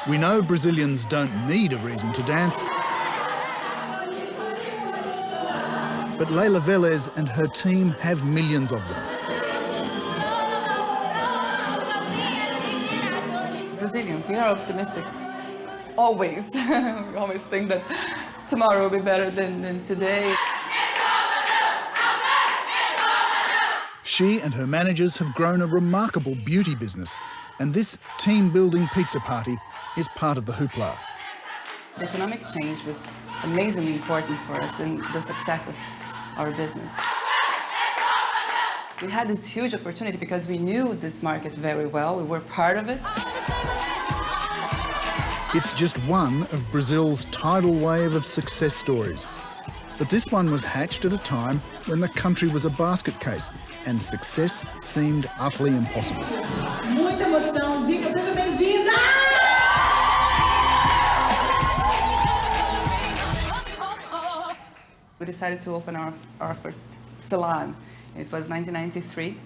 We know Brazilians don't need a reason to dance, but Leila Velez and her team have millions of them. Brazilians, we are optimistic. Always. We always think that tomorrow will be better than today. She and her managers have grown a remarkable beauty business, and this team-building pizza party is part of the hoopla. The economic change was amazingly important for us in the success of our business. We had this huge opportunity because we knew this market very well. We were part of it. It's just one of Brazil's tidal wave of success stories. But this one was hatched at a time when the country was a basket case and success seemed utterly impossible. Muita emoção, Zica, seja bem-vinda! We decided to open our first salon. It was 1993.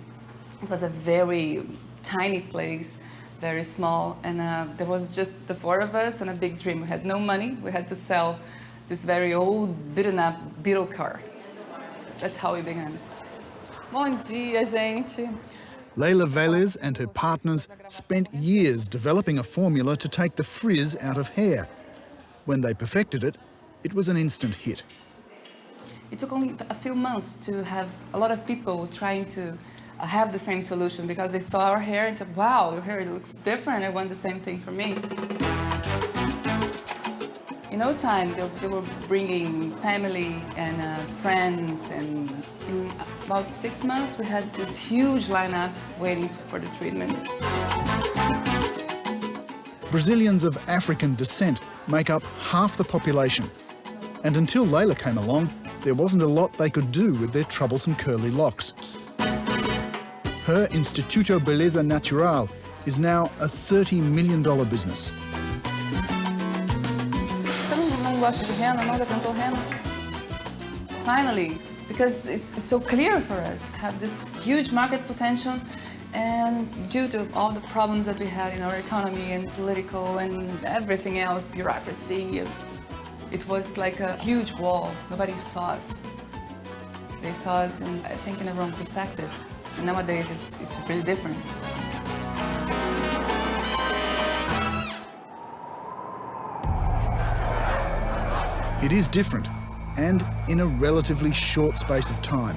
It was a very tiny place, very small, and there was just the four of us and a big dream. We had no money. We had to sell this very old, beaten-up Beetle car. That's how we began. Bom dia, gente. Leila Velez and her partners spent years developing a formula to take the frizz out of hair. When they perfected it, it was an instant hit. It took only a few months to have a lot of people trying to have the same solution because they saw our hair and said, wow, your hair looks different. I want the same thing for me. In no time, they were bringing family and friends, and in about 6 months, we had these huge lineups waiting for the treatments. Brazilians of African descent make up half the population. And until Leila came along, there wasn't a lot they could do with their troublesome curly locks. Her Instituto Beleza Natural is now a $30 million business. Finally, because it's so clear for us to have this huge market potential, and due to all the problems that we had in our economy and political and everything else, bureaucracy, it was like a huge wall. Nobody saw us. They saw us, I think, in the wrong perspective. And nowadays, it's really different. It is different, and in a relatively short space of time.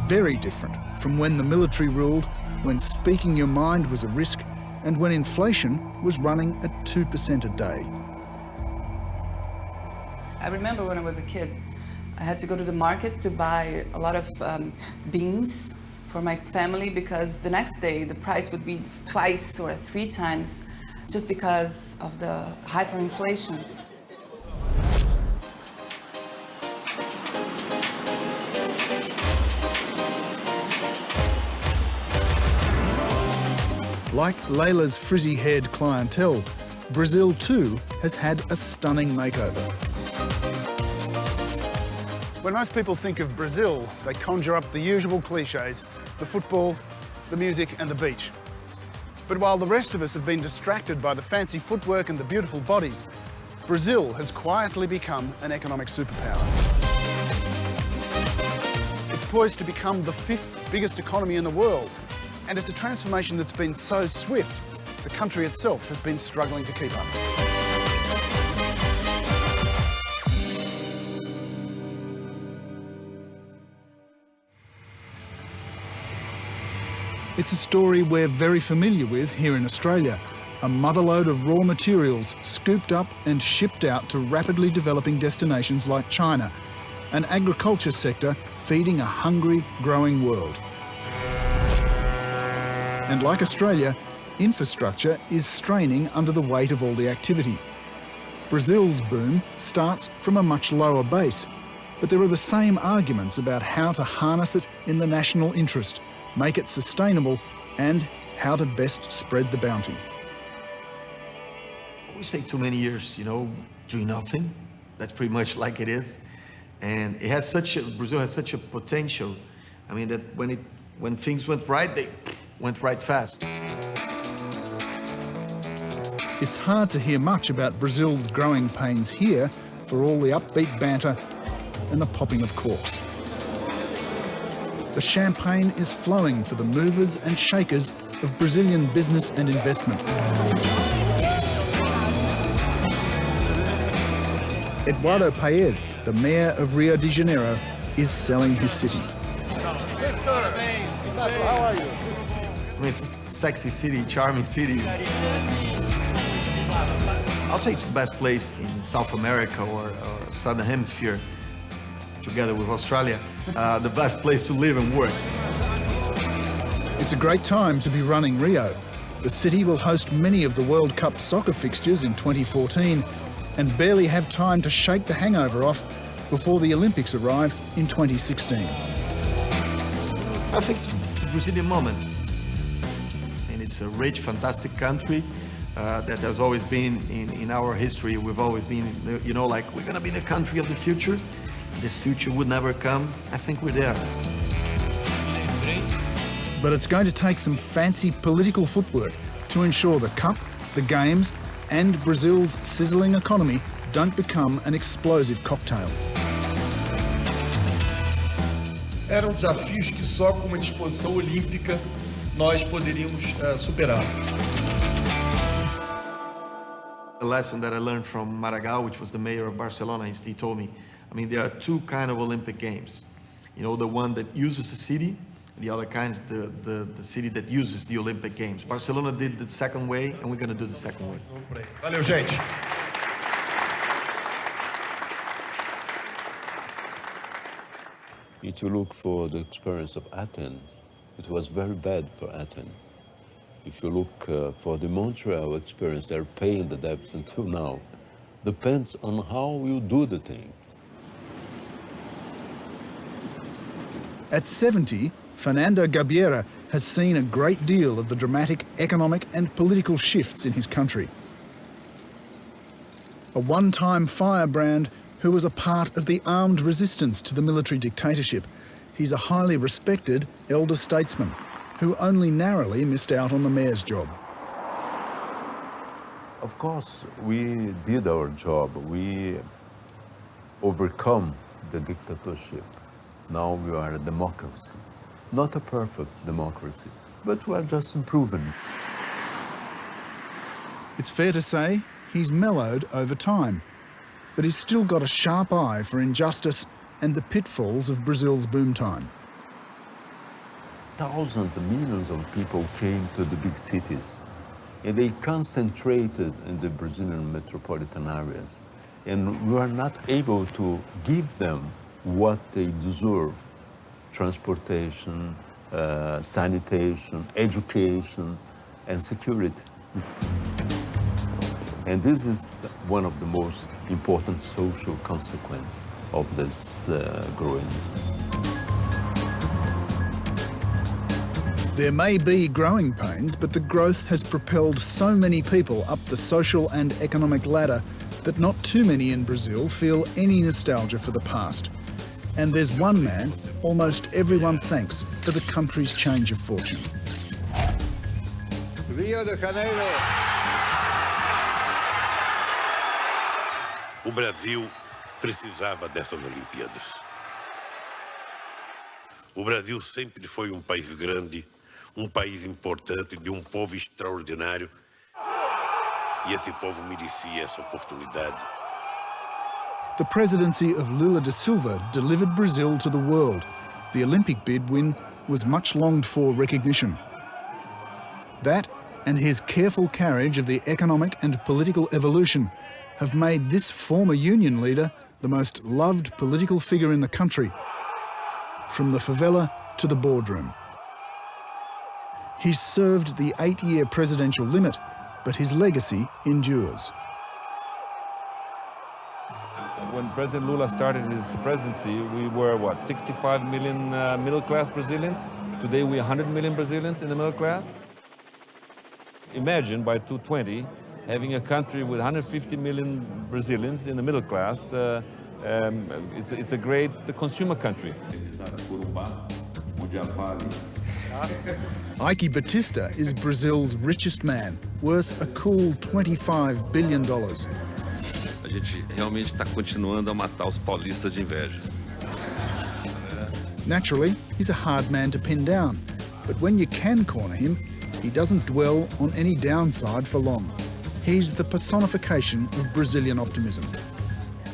Very different from when the military ruled, when speaking your mind was a risk, and when inflation was running at 2% a day. I remember when I was a kid, I had to go to the market to buy a lot of beans for my family because the next day the price would be 2 or 3 times just because of the hyperinflation. Like Leila's frizzy-haired clientele, Brazil too has had a stunning makeover. When most people think of Brazil, they conjure up the usual cliches, the football, the music and the beach. But while the rest of us have been distracted by the fancy footwork and the beautiful bodies, Brazil has quietly become an economic superpower. It's poised to become the 5th biggest economy in the world, and it's a transformation that's been so swift, the country itself has been struggling to keep up. It's a story we're very familiar with here in Australia, a motherlode of raw materials scooped up and shipped out to rapidly developing destinations like China, an agriculture sector feeding a hungry, growing world. And like Australia, infrastructure is straining under the weight of all the activity. Brazil's boom starts from a much lower base, but there are the same arguments about how to harness it in the national interest, make it sustainable, and how to best spread the bounty. Always take too many years, doing nothing. That's pretty much like it is. And it has Brazil has such a potential. I mean, that when things went right, they went right fast. It's hard to hear much about Brazil's growing pains here for all the upbeat banter and the popping of corks. The champagne is flowing for the movers and shakers of Brazilian business and investment. Eduardo Paes, the Mayor of Rio de Janeiro, is selling his city. How are you? I mean, it's a sexy city, charming city. I'll say it's the best place in South America or Southern Hemisphere, together with Australia, the best place to live and work. It's a great time to be running Rio. The city will host many of the World Cup soccer fixtures in 2014 and barely have time to shake the hangover off before the Olympics arrive in 2016. I think it's a Brazilian moment. And it's a rich, fantastic country that has always been in our history. We've always been, you know, like, we're gonna be the country of the future. This future would never come. I think we're there. But it's going to take some fancy political footwork to ensure the Cup, the Games, and Brazil's sizzling economy don't become an explosive cocktail. Eram desafios que só com uma disposição olímpica nós poderíamos superar. The lesson that I learned from Maragall, which was the mayor of Barcelona, he told me, I mean, there are two kind of Olympic Games. You know, the one that uses the city, the other kind is the city that uses the Olympic Games. Barcelona did the second way, and we're going to do the second way. Valeu, gente. If you look for the experience of Athens, it was very bad for Athens. If you look for the Montreal experience, they're paying the debts until now. Depends on how you do the thing. At 70, Fernando Gabeira has seen a great deal of the dramatic economic and political shifts in his country. A one-time firebrand who was a part of the armed resistance to the military dictatorship, he's a highly respected elder statesman who only narrowly missed out on the mayor's job. Of course, we did our job. We overcome the dictatorship. Now we are a democracy. Not a perfect democracy, but we are just improving. It's fair to say he's mellowed over time, but he's still got a sharp eye for injustice and the pitfalls of Brazil's boom time. Thousands and millions of people came to the big cities, and they concentrated in the Brazilian metropolitan areas. And we are not able to give them what they deserve: transportation, sanitation, education, and security. And this is one of the most important social consequences of this growing. There may be growing pains, but the growth has propelled so many people up the social and economic ladder that not too many in Brazil feel any nostalgia for the past. And there's one man almost everyone thanks for the country's change of fortune. Rio de Janeiro. O Brasil precisava dessas Olimpíadas. O Brasil sempre foi país grande, país importante, de povo extraordinário. E esse povo merecia essa oportunidade. The presidency of Lula da Silva delivered Brazil to the world. The Olympic bid win was much longed for recognition. That and his careful carriage of the economic and political evolution have made this former union leader the most loved political figure in the country, from the favela to the boardroom. He's served the 8-year presidential limit, but his legacy endures. When President Lula started his presidency, we were, 65 million middle-class Brazilians. Today, we're 100 million Brazilians in the middle class. Imagine, by 2020, having a country with 150 million Brazilians in the middle class. It's a great consumer country. Ike Batista is Brazil's richest man, worth a cool $25 billion. A gente realmente está continuando a matar os paulistas de inveja. Naturally, he's a hard man to pin down, but when you can corner him, he doesn't dwell on any downside for long. He's the personification of Brazilian optimism.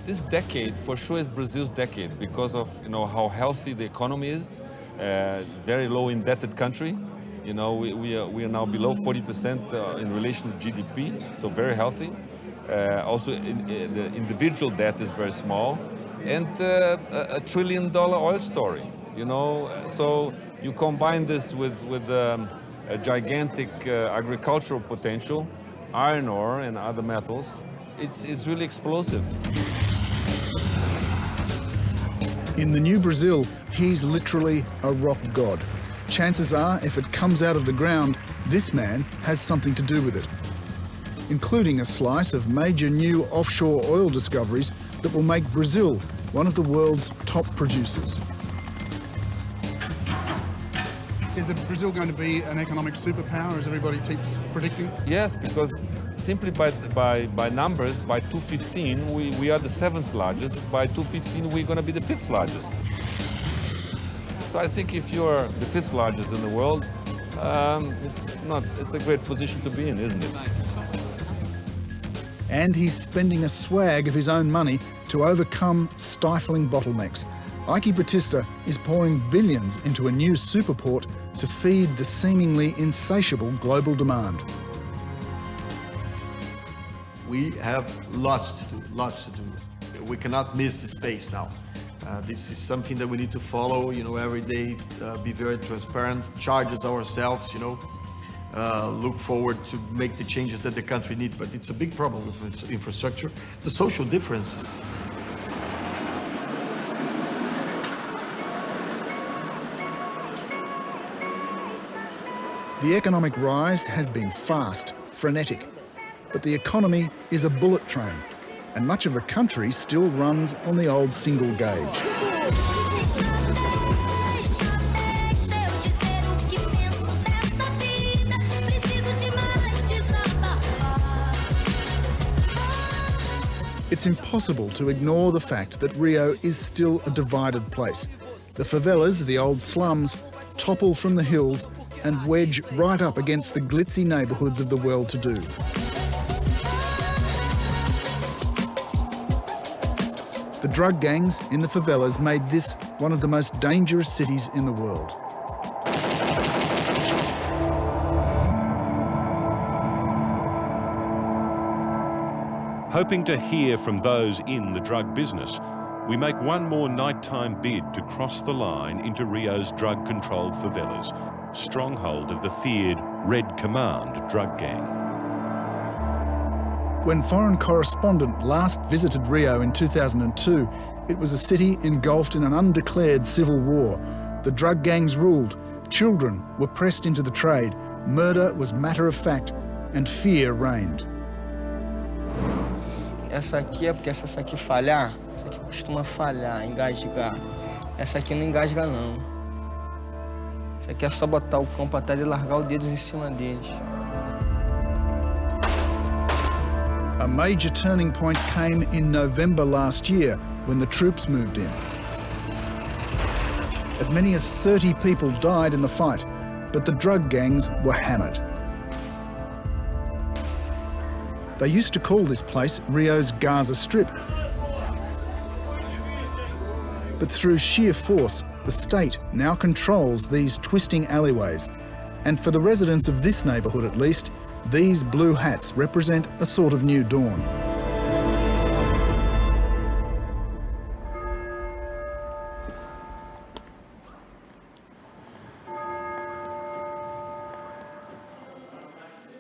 This decade, for sure, is Brazil's decade because of how healthy the economy is. Very low indebted country. We are now below 40% in relation to GDP, so very healthy. Also, the individual debt is very small, and a $1 trillion oil story. So you combine this with a gigantic agricultural potential, iron ore and other metals. It's really explosive. In the new Brazil, he's literally a rock god. Chances are, if it comes out of the ground, this man has something to do with it, including a slice of major new offshore oil discoveries that will make Brazil one of the world's top producers. Is Brazil going to be an economic superpower, as everybody keeps predicting? Yes, because simply by numbers, by 2015, we are the 7th largest. By 2015, we're going to be the 5th largest. So I think if you're the 5th largest in the world, it's a great position to be in, isn't it? And he's spending a swag of his own money to overcome stifling bottlenecks. Ike Batista is pouring billions into a new superport to feed the seemingly insatiable global demand. We have lots to do. We cannot miss the space now. This is something that we need to follow, every day, be very transparent, charge ourselves, look forward to make the changes that the country needs. But it's a big problem with its infrastructure, the social differences. The economic rise has been fast, frenetic, but the economy is a bullet train, and much of the country still runs on the old single gauge. It's impossible to ignore the fact that Rio is still a divided place. The favelas, the old slums, topple from the hills and wedge right up against the glitzy neighbourhoods of the well-to-do. The drug gangs in the favelas made this one of the most dangerous cities in the world. Hoping to hear from those in the drug business, we make one more nighttime bid to cross the line into Rio's drug-controlled favelas, stronghold of the feared Red Command drug gang. When Foreign Correspondent last visited Rio in 2002, it was a city engulfed in an undeclared civil war. The drug gangs ruled, children were pressed into the trade, murder was matter of fact, and fear reigned. Essa aqui é porque se essa aqui falhar, essa aqui costuma falhar, engasgar. Essa aqui não engasga não. Isso aqui é só botar o cão pra trás e largar o dedo em cima deles. A major turning point came in November last year when the troops moved in. As many as 30 people died in the fight, but the drug gangs were hammered. They used to call this place Rio's Gaza Strip. But through sheer force, the state now controls these twisting alleyways. And for the residents of this neighbourhood at least, these blue hats represent a sort of new dawn.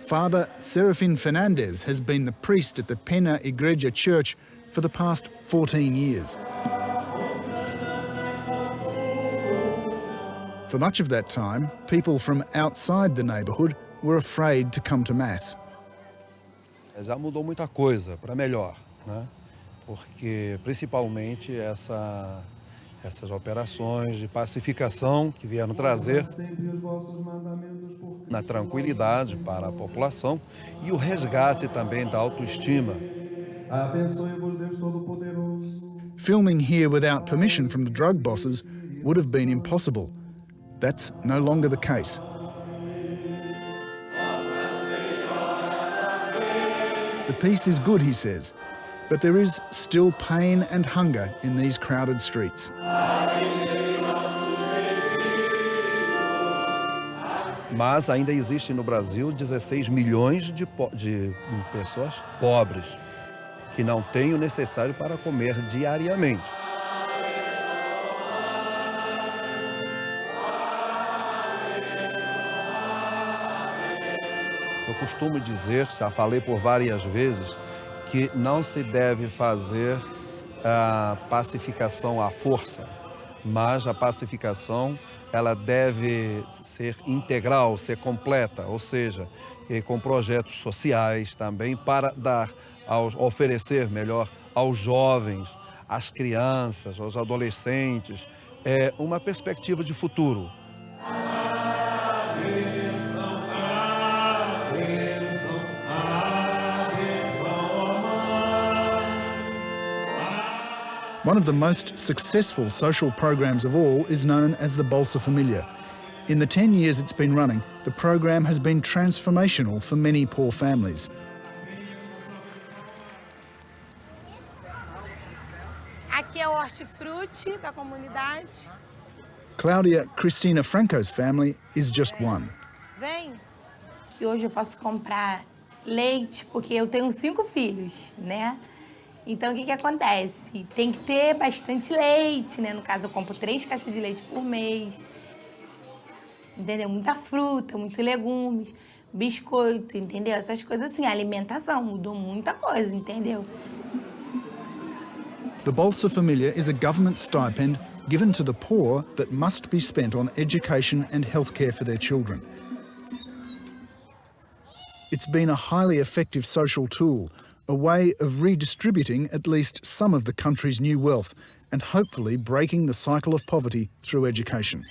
Father Fernandes has been the priest at the Pena Igreja Church for the past 14 years. For much of that time, people from outside the neighbourhood were afraid to come to Mass. Já mudou muita coisa para melhor, né? Porque principalmente essas operações de pacificação que vieram trazer na tranquilidade para a população e o resgate também da autoestima. Abençoe-vos Deus Todo-Poderoso. Filming here without permission from the drug bosses would have been impossible. That's no longer the case. The peace is good, he says, but there is still pain and hunger in these crowded streets. Mas ainda existe no Brasil 16 milhões de pessoas pobres que não têm o necessário para comer diariamente. Eu costumo dizer, já falei por várias vezes, que não se deve fazer a pacificação à força, mas a pacificação ela deve ser integral, ser completa, ou seja, com projetos sociais também para oferecer melhor aos jovens, às crianças, aos adolescentes, uma perspectiva de futuro. One of the most successful social programs of all is known as the Bolsa Familia. In the 10 years it's been running, the program has been transformational for many poor families. Aqui é o hortifruti da comunidade. Claudia Cristina Franco's family is just one. Vem. Que hoje eu posso comprar leite, porque eu tenho 5 filhos, né? Então, o que acontece? Tem que ter bastante leite, né? No caso, eu compro 3 caixas de leite por mês. Entendeu? Muita fruta, muitos legumes, biscoito, entendeu? Essas coisas assim. A alimentação mudou muita coisa, entendeu? The Bolsa Familia is a government stipend given to the poor that must be spent on education and healthcare for their children. It's been a highly effective social tool, a way of redistributing at least some of the country's new wealth and hopefully breaking the cycle of poverty through education.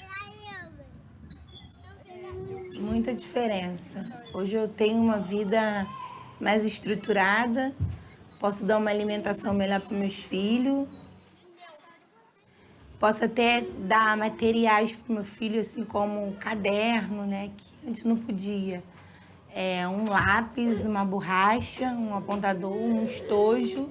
Muita diferença. Hoje eu tenho uma vida mais estruturada, posso dar uma alimentação melhor para meus filhos, posso até dar materiais para o meu filho, assim como um caderno, né, que antes não podia. Um lápis, uma borracha, um apontador, um estojo.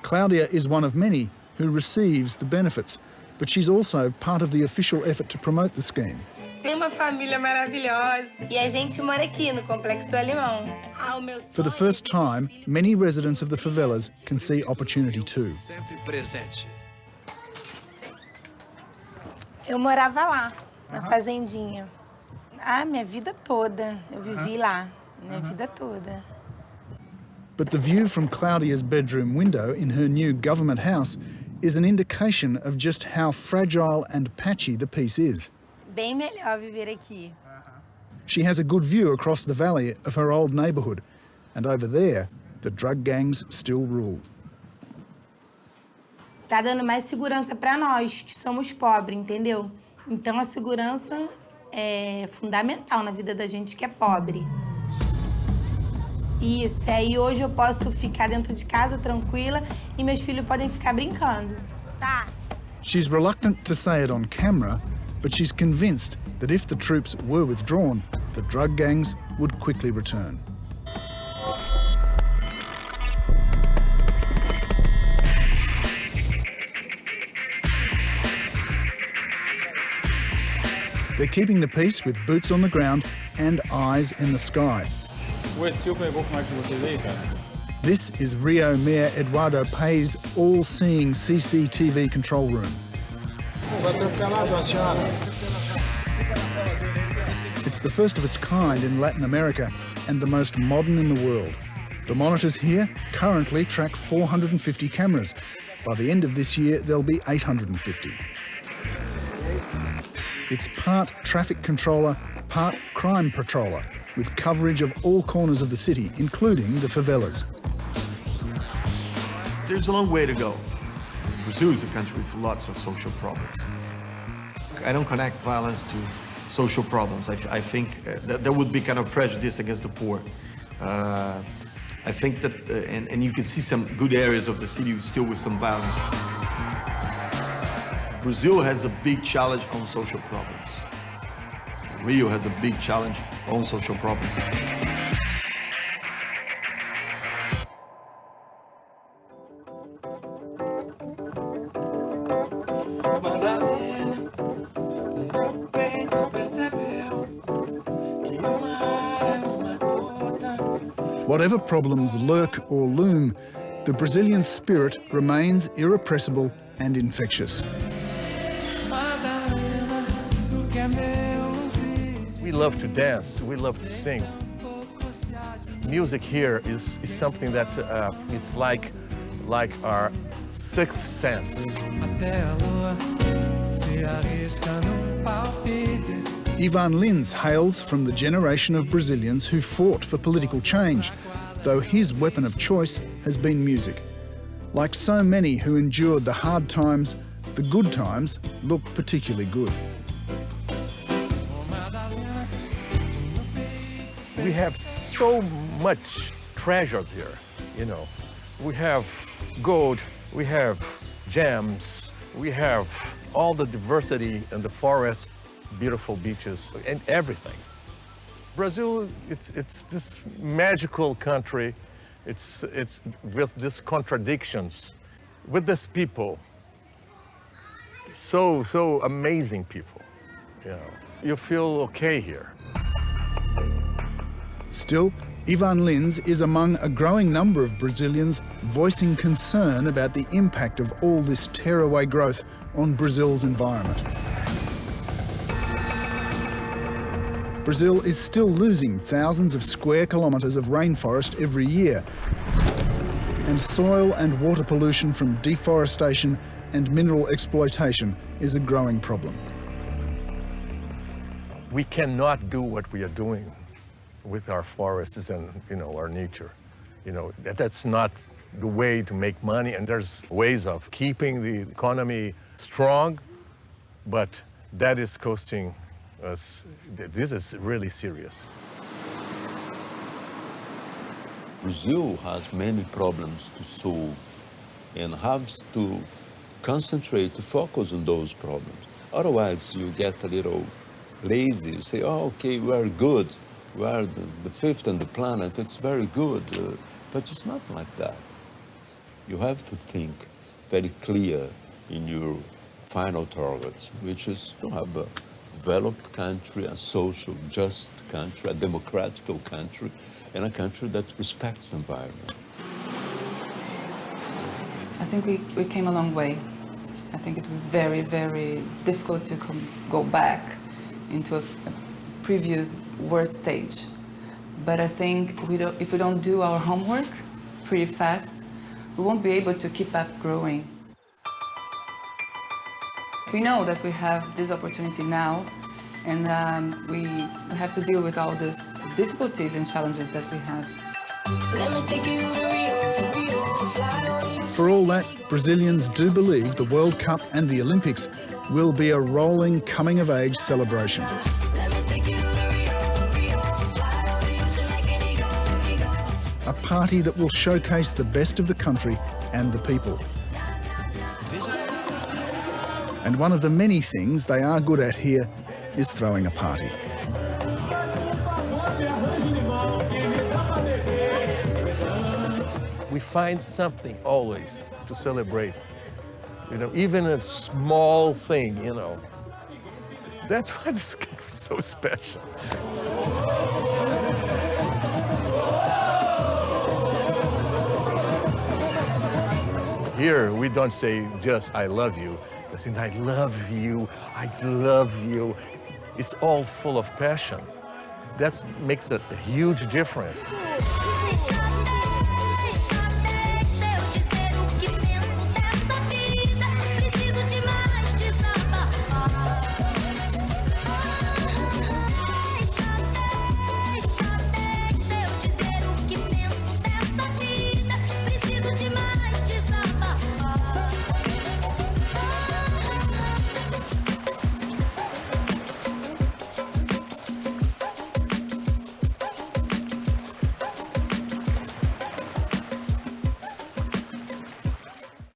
Claudia is one of many who receives the benefits, but she's also part of the official effort to promote the scheme. Tem uma família maravilhosa e a gente mora aqui no Complexo do Alemão. For the first time, many residents of the favelas can see opportunity too. Sempre presente. Eu morava lá, na fazendinha. Minha vida toda. Eu vivi lá, minha vida toda. But the view from Claudia's bedroom window in her new government house is an indication of just how fragile and patchy the peace is. Bem melhor viver aqui. She has a good view across the valley of her old neighbourhood, and over there, the drug gangs still rule. Tá dando mais segurança para nós, que somos pobres, entendeu? Então a segurança é fundamental na vida da gente que é pobre. Isso, aí hoje eu posso ficar dentro de casa tranquila e meus filhos podem ficar brincando. Tá. She's reluctant to say it on camera, but she's convinced that if the troops were withdrawn, the drug gangs would quickly return. They're keeping the peace with boots on the ground and eyes in the sky. This is Rio Mayor Eduardo Paes' all-seeing Cctv control room. It's the first of its kind in Latin America and the most modern in the world. The monitors here currently track 450 cameras. By the end of this year, there'll be 850. It's part traffic controller, part crime patroller, with coverage of all corners of the city, including the favelas. There's a long way to go. Brazil is a country with lots of social problems. I don't connect violence to social problems. I think that would be kind of prejudice against the poor. I think that, and you can see some good areas of the city still with some violence. Brazil has a big challenge on social problems. Rio has a big challenge on social problems. Whatever problems lurk or loom, the Brazilian spirit remains irrepressible and infectious. We love to dance, we love to sing. Music here is something that it's like our sixth sense. Ivan Lins hails from the generation of Brazilians who fought for political change, though his weapon of choice has been music. Like so many who endured the hard times, the good times look particularly good. We have so much treasures here, you know. We have gold, we have gems, we have all the diversity in the forest, beautiful beaches, and everything. Brazil, it's this magical country. It's with these contradictions, with these people, so amazing people. You know, you feel okay here. Still, Ivan Lins is among a growing number of Brazilians voicing concern about the impact of all this tearaway growth on Brazil's environment. Brazil is still losing thousands of square kilometres of rainforest every year, and soil and water pollution from deforestation and mineral exploitation is a growing problem. We cannot do what we are doing with our forests and, you know, our nature. You know, that's not the way to make money, and there's ways of keeping the economy strong, but that is costing us. This is really serious. Brazil has many problems to solve and has to concentrate, to focus on those problems. Otherwise, you get a little lazy. You say, oh, okay, we are good. We are the fifth on the planet. It's very good. But it's not like that. You have to think very clear in your final targets, which is to have a developed country, a social, just country, a democratic country, and a country that respects the environment. I think we came a long way. I think it was very, very difficult to go back into a previous worst stage. But I think if we don't do our homework pretty fast, we won't be able to keep up growing. We know that we have this opportunity now, and we have to deal with all these difficulties and challenges that we have. Let me take you to Rio, For all that, Brazilians do believe the World Cup and the Olympics will be a rolling coming-of-age celebration. A party that will showcase the best of the country and the people. And one of the many things they are good at here is throwing a party. We find something always to celebrate. You know, even a small thing, you know. That's why this country is so special. Here, we don't say just, I love you. We say, I love you, I love you. It's all full of passion. That makes a huge difference.